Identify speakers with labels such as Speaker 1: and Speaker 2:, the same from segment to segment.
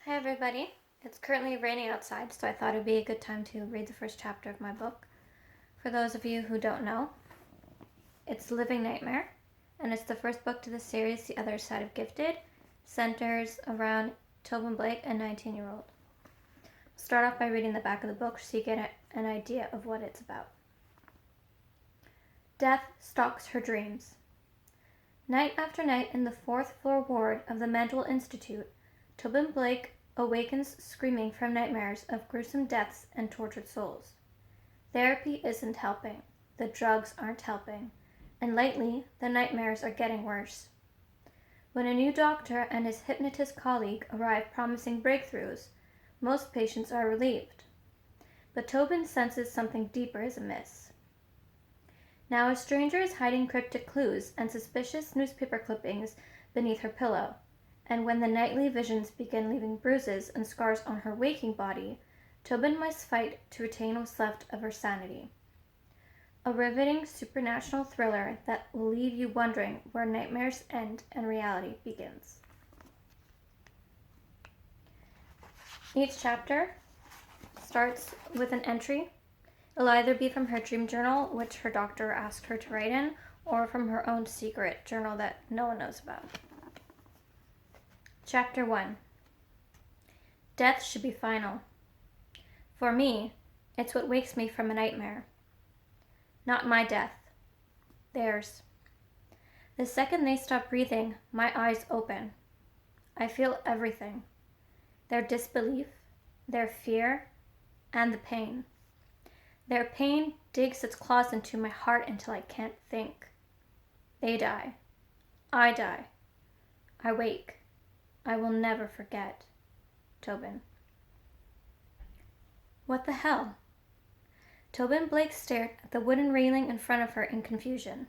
Speaker 1: Hi everybody. It's currently raining outside, so I thought it'd be a good time to read the first chapter of my book. For those of you who don't know, it's Living Nightmare, and it's the first book to the series The Other Side of Gifted, centers around Tobin Blake, a 19-year-old. Start off by reading the back of the book so you get an idea of what it's about. Death stalks her dreams. Night after night in the fourth-floor ward of the Mental Institute, Tobin Blake awakens screaming from nightmares of gruesome deaths and tortured souls. Therapy isn't helping, the drugs aren't helping, and lately the nightmares are getting worse. When a new doctor and his hypnotist colleague arrive promising breakthroughs, most patients are relieved. But Tobin senses something deeper is amiss. Now a stranger is hiding cryptic clues and suspicious newspaper clippings beneath her pillow, and when the nightly visions begin leaving bruises and scars on her waking body, Tobin must fight to retain what's left of her sanity. A riveting supernatural thriller that will leave you wondering where nightmares end and reality begins. Each chapter starts with an entry. It'll either be from her dream journal, which her doctor asked her to write in, or from her own secret journal that no one knows about. Chapter 1. Death should be final. For me, it's what wakes me from a nightmare. Not my death. Theirs. The second they stop breathing, my eyes open. I feel everything. Their disbelief, their fear, and the pain. Their pain digs its claws into my heart until I can't think. They die. I die. I wake. I will never forget. Tobin. What the hell? Tobin Blake stared at the wooden railing in front of her in confusion.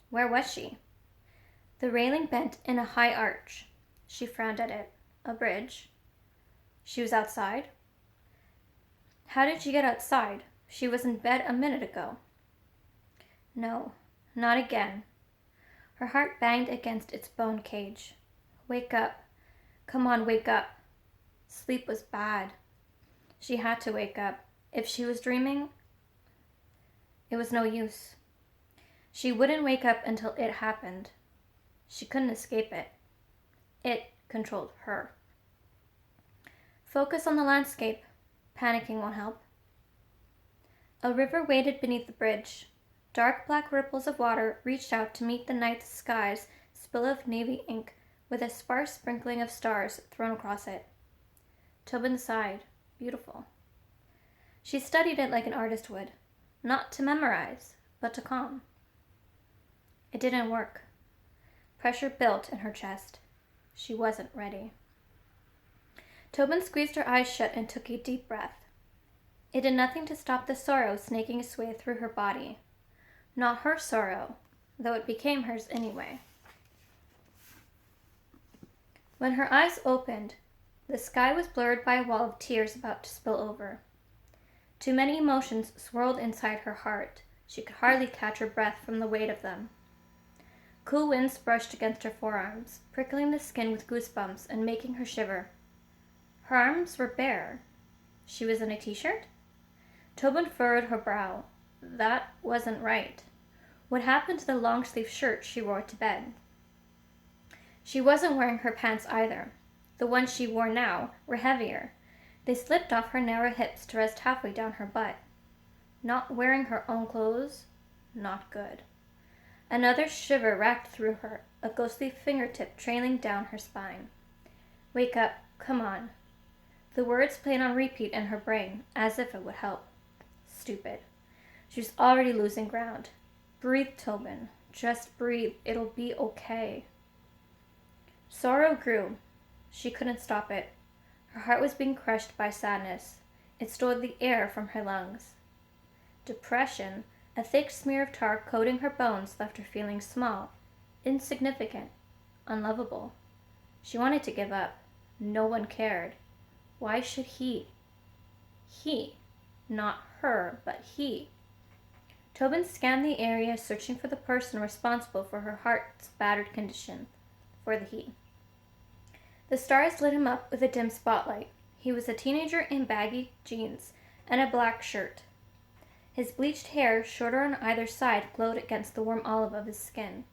Speaker 1: Where was she? The railing bent in a high arch. She frowned at it. A bridge. She was outside? How did she get outside? She was in bed a minute ago. No, not again. Her heart banged against its bone cage. Wake up. Come on, wake up. Sleep was bad. She had to wake up. If she was dreaming, it was no use. She wouldn't wake up until it happened. She couldn't escape it. It controlled her. Focus on the landscape. Panicking won't help. A river waded beneath the bridge. Dark black ripples of water reached out to meet the night sky's spill of navy ink with a sparse sprinkling of stars thrown across it. Tobin sighed. Beautiful. She studied it like an artist would, not to memorize, but to calm. It didn't work. Pressure built in her chest. She wasn't ready. Tobin squeezed her eyes shut and took a deep breath. It did nothing to stop the sorrow snaking its way through her body. Not her sorrow, though it became hers anyway. When her eyes opened, the sky was blurred by a wall of tears about to spill over. Too many emotions swirled inside her heart. She could hardly catch her breath from the weight of them. Cool winds brushed against her forearms, prickling the skin with goosebumps and making her shiver. Her arms were bare. She was in a t-shirt? Tobin furrowed her brow. That wasn't right. What happened to the long-sleeved shirt she wore to bed? She wasn't wearing her pants either. The ones she wore now were heavier. They slipped off her narrow hips to rest halfway down her butt. Not wearing her own clothes? Not good. Another shiver racked through her, a ghostly fingertip trailing down her spine. Wake up, come on. The words played on repeat in her brain, as if it would help. Stupid. She was already losing ground. Breathe, Tobin. Just breathe. It'll be okay. Sorrow grew. She couldn't stop it. Her heart was being crushed by sadness. It stole the air from her lungs. Depression, a thick smear of tar coating her bones, left her feeling small, insignificant, unlovable. She wanted to give up. No one cared. Why should he? He. Not her, but he. Tobin scanned the area, searching for the person responsible for her heart's battered condition, for the he. The stars lit him up with a dim spotlight. He was a teenager in baggy jeans and a black shirt. His bleached hair, shorter on either side, glowed against the warm olive of his skin.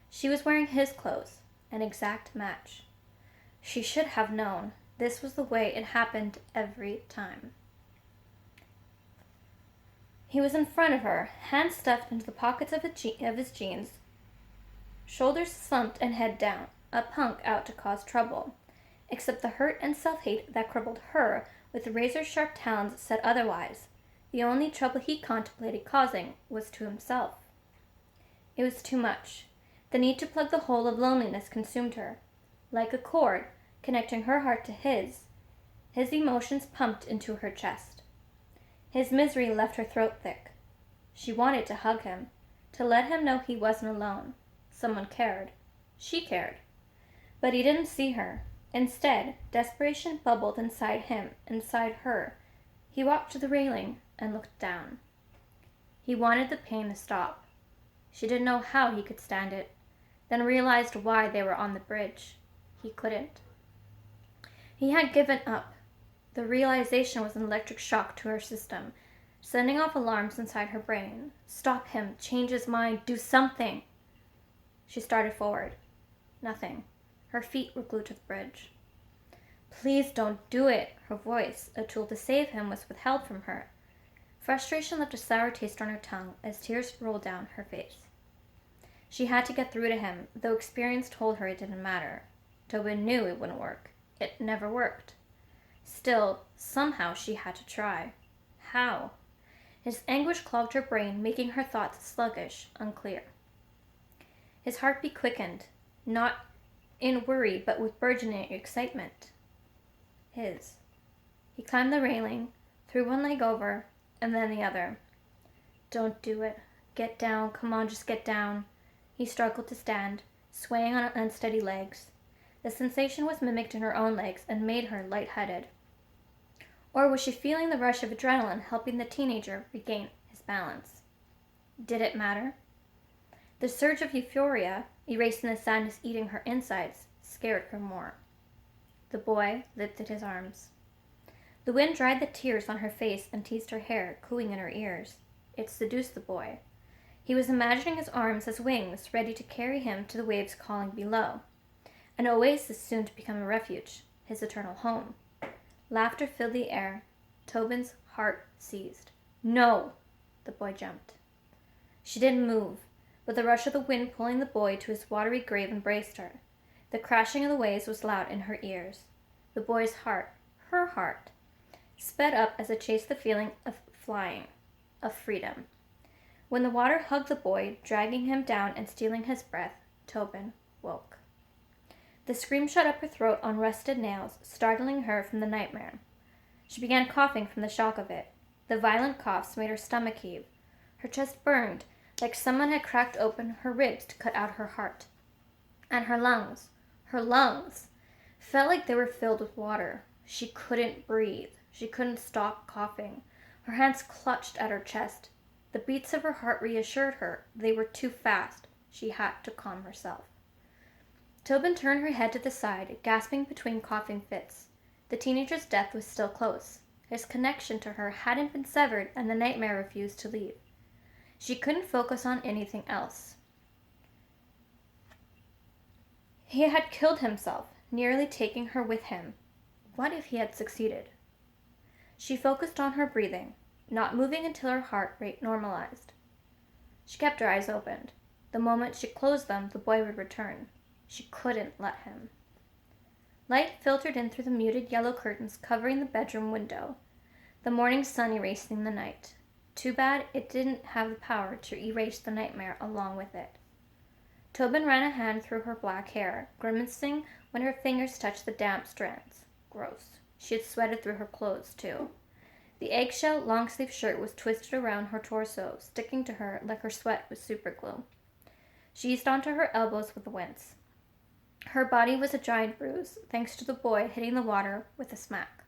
Speaker 1: She was wearing his clothes, an exact match. She should have known. This was the way it happened every time. He was in front of her, hands stuffed into the pockets of his jeans, shoulders slumped and head down, a punk out to cause trouble. Except the hurt and self-hate that crippled her with razor-sharp talons said otherwise. The only trouble he contemplated causing was to himself. It was too much. The need to plug the hole of loneliness consumed her. Like a cord, connecting her heart to his emotions pumped into her chest. His misery left her throat thick. She wanted to hug him, to let him know he wasn't alone. Someone cared. She cared. But he didn't see her. Instead, desperation bubbled inside him, inside her. He walked to the railing and looked down. He wanted the pain to stop. She didn't know how he could stand it, then realized why they were on the bridge. He couldn't. He had given up. The realization was an electric shock to her system, sending off alarms inside her brain. Stop him, change his mind, do something. She started forward. Nothing. Her feet were glued to the bridge. Please don't do it. Her voice, a tool to save him, was withheld from her. Frustration left a sour taste on her tongue as tears rolled down her face. She had to get through to him, though experience told her it didn't matter. Tobin knew it wouldn't work. It never worked. Still, somehow she had to try. How? His anguish clogged her brain, making her thoughts sluggish, unclear. His heartbeat quickened, not in worry, but with burgeoning excitement. His. He climbed the railing, threw one leg over, and then the other. Don't do it. Get down. Come on, just get down. He struggled to stand, swaying on unsteady legs. The sensation was mimicked in her own legs and made her lightheaded. Or was she feeling the rush of adrenaline helping the teenager regain his balance? Did it matter? The surge of euphoria, erasing the sadness eating her insides, scared her more. The boy lifted his arms. The wind dried the tears on her face and teased her hair, cooing in her ears. It seduced the boy. He was imagining his arms as wings, ready to carry him to the waves calling below. An oasis soon to become a refuge, his eternal home. Laughter filled the air. Tobin's heart seized. No! The boy jumped. She didn't move, but the rush of the wind pulling the boy to his watery grave embraced her. The crashing of the waves was loud in her ears. The boy's heart, her heart, sped up as it chased the feeling of flying, of freedom. When the water hugged the boy, dragging him down and stealing his breath, Tobin woke. The scream shot up her throat on rusted nails, startling her from the nightmare. She began coughing from the shock of it. The violent coughs made her stomach heave. Her chest burned, like someone had cracked open her ribs to cut out her heart. And her lungs, felt like they were filled with water. She couldn't breathe. She couldn't stop coughing. Her hands clutched at her chest. The beats of her heart reassured her they were too fast. She had to calm herself. Tobin turned her head to the side, gasping between coughing fits. The teenager's death was still close. His connection to her hadn't been severed, and the nightmare refused to leave. She couldn't focus on anything else. He had killed himself, nearly taking her with him. What if he had succeeded? She focused on her breathing, not moving until her heart rate normalized. She kept her eyes open. The moment she closed them, the boy would return. She couldn't let him. Light filtered in through the muted yellow curtains covering the bedroom window, the morning sun erasing the night. Too bad it didn't have the power to erase the nightmare along with it. Tobin ran a hand through her black hair, grimacing when her fingers touched the damp strands. Gross. She had sweated through her clothes, too. The eggshell long-sleeve shirt was twisted around her torso, sticking to her like her sweat was superglue. She eased onto her elbows with a wince. Her body was a giant bruise, thanks to the boy hitting the water with a smack.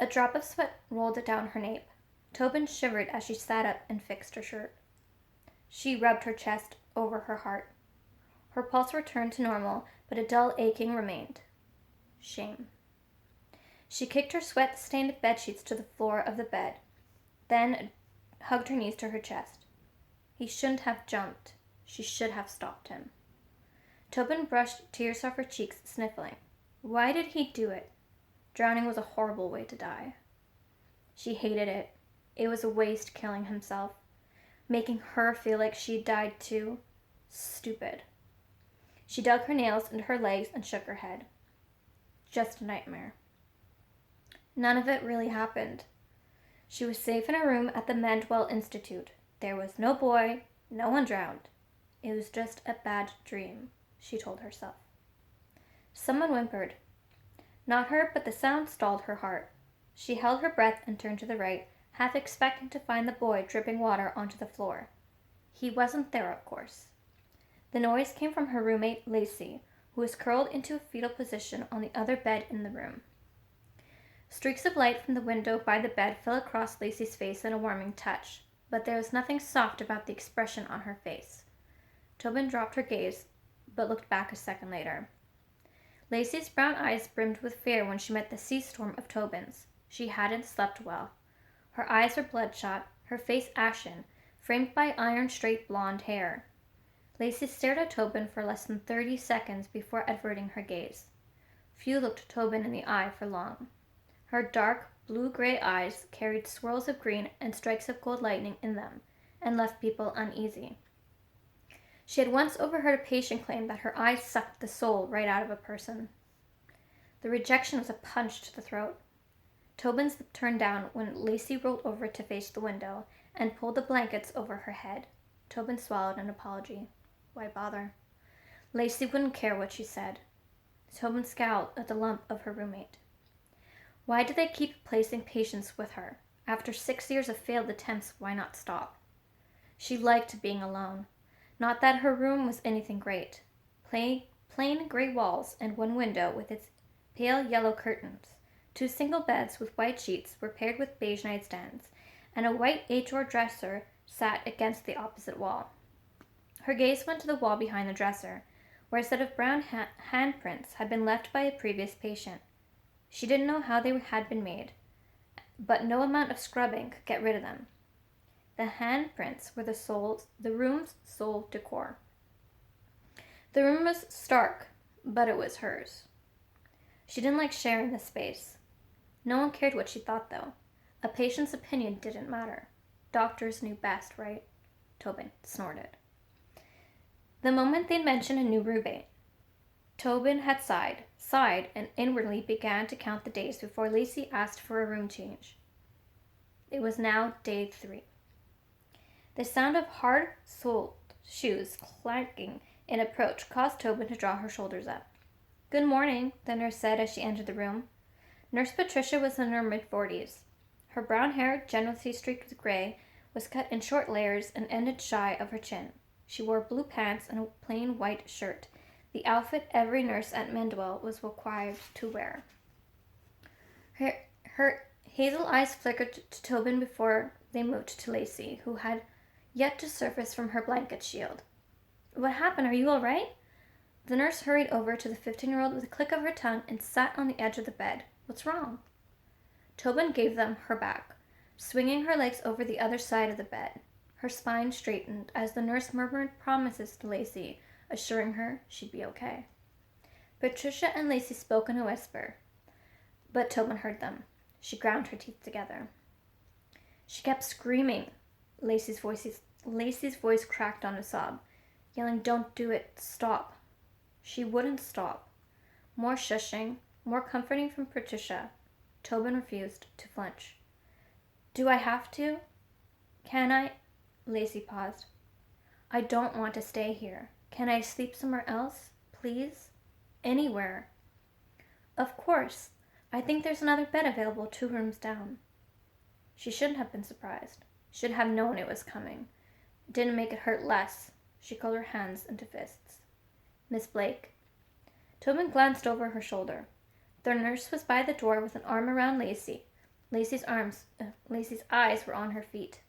Speaker 1: A drop of sweat rolled down her nape. Tobin shivered as she sat up and fixed her shirt. She rubbed her chest over her heart. Her pulse returned to normal, but a dull aching remained. Shame. She kicked her sweat-stained bedsheets to the floor of the bed, then hugged her knees to her chest. He shouldn't have jumped. She should have stopped him. Tobin brushed tears off her cheeks, sniffling. Why did he do it? Drowning was a horrible way to die. She hated it. It was a waste killing himself, making her feel like she died too. Stupid. She dug her nails into her legs and shook her head. Just a nightmare. None of it really happened. She was safe in her room at the Mandwell Institute. There was no boy, no one drowned. It was just a bad dream, she told herself. Someone whimpered. Not her, but the sound stalled her heart. She held her breath and turned to the right, half expecting to find the boy dripping water onto the floor. He wasn't there, of course. The noise came from her roommate, Lacey, who was curled into a fetal position on the other bed in the room. Streaks of light from the window by the bed fell across Lacey's face in a warming touch, but there was nothing soft about the expression on her face. Tobin dropped her gaze, but looked back a second later. Lacey's brown eyes brimmed with fear when she met the sea storm of Tobin's. She hadn't slept well. Her eyes were bloodshot, her face ashen, framed by iron-straight blonde hair. Lacey stared at Tobin for less than 30 seconds before averting her gaze. Few looked Tobin in the eye for long. Her dark, blue-gray eyes carried swirls of green and strikes of gold lightning in them, and left people uneasy. She had once overheard a patient claim that her eyes sucked the soul right out of a person. The rejection was a punch to the throat. Tobin's lip turned down when Lacey rolled over to face the window and pulled the blankets over her head. Tobin swallowed an apology. Why bother? Lacey wouldn't care what she said. Tobin scowled at the lump of her roommate. Why did they keep placing patients with her? After 6 years of failed attempts, why not stop? She liked being alone. Not that her room was anything great. Plain gray walls and one window with its pale yellow curtains. 2 single beds with white sheets were paired with beige nightstands, and a white eight-drawer dresser sat against the opposite wall. Her gaze went to the wall behind the dresser, where a set of brown handprints had been left by a previous patient. She didn't know how they had been made, but no amount of scrubbing could get rid of them. The handprints were the room's sole decor. The room was stark, but it was hers. She didn't like sharing the space. No one cared what she thought, though. A patient's opinion didn't matter. Doctors knew best, right? Tobin snorted. The moment they'd mentioned a new roommate, Tobin had sighed, and inwardly began to count the days before Lacey asked for a room change. It was now day 3. The sound of hard-soled shoes clanking in approach caused Tobin to draw her shoulders up. Good morning, the nurse said as she entered the room. Nurse Patricia was in her mid-40s. Her brown hair, generously streaked with gray, was cut in short layers and ended shy of her chin. She wore blue pants and a plain white shirt, the outfit every nurse at Mandwell was required to wear. Her hazel eyes flickered to Tobin before they moved to Lacey, who had yet to surface from her blanket shield. What happened? Are you all right? The nurse hurried over to the 15-year-old with a click of her tongue and sat on the edge of the bed. What's wrong? Tobin gave them her back, swinging her legs over the other side of the bed. Her spine straightened as the nurse murmured promises to Lacey, assuring her she'd be okay. Patricia and Lacey spoke in a whisper, but Tobin heard them. She ground her teeth together. She kept screaming. Lacey's voice cracked on a sob, yelling, "Don't do it, stop." She wouldn't stop. More shushing, more comforting from Patricia. Tobin refused to flinch. Do I have to? Can I? Lacey paused. I don't want to stay here. Can I sleep somewhere else, please? Anywhere. Of course. I think there's another bed available 2 rooms down. She shouldn't have been surprised. Should have known it was coming. It didn't make it hurt less. She curled her hands into fists. Miss Blake. Tobin glanced over her shoulder. The nurse was by the door with an arm around Lacey. Lacey's eyes were on her feet.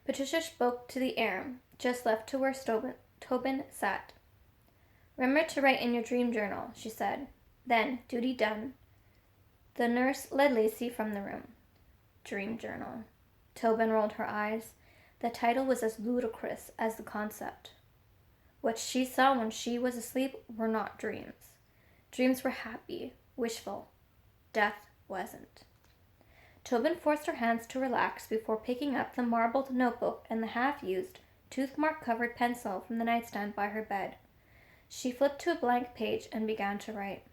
Speaker 1: Patricia spoke to the air, just left to where Tobin sat. "Remember to write in your dream journal," she said. Then, duty done, the nurse led Lacey from the room. Dream journal. Tobin rolled her eyes. The title was as ludicrous as the concept. What she saw when she was asleep were not dreams. Dreams were happy, wishful. Death wasn't. Tobin forced her hands to relax before picking up the marbled notebook and the half-used, toothmark-covered pencil from the nightstand by her bed. She flipped to a blank page and began to write.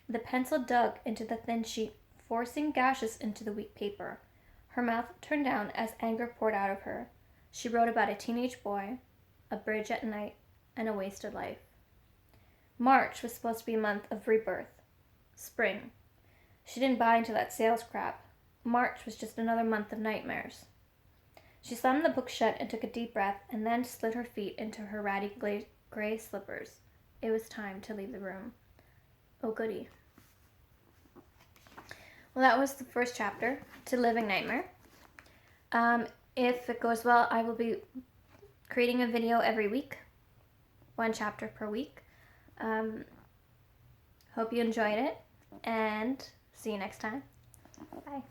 Speaker 1: The pencil dug into the thin sheet, forcing gashes into the weak paper. Her mouth turned down as anger poured out of her. She wrote about a teenage boy, a bridge at night, and a wasted life. March was supposed to be a month of rebirth. Spring. She didn't buy into that sales crap. March was just another month of nightmares. She slammed the book shut and took a deep breath, and then slid her feet into her ratty gray slippers. It was time to leave the room. Oh, goody. Well, that was the first chapter to Living Nightmare. If it goes well, I will be creating a video every week. 1 chapter per week. Hope you enjoyed it, and see you next time. Bye.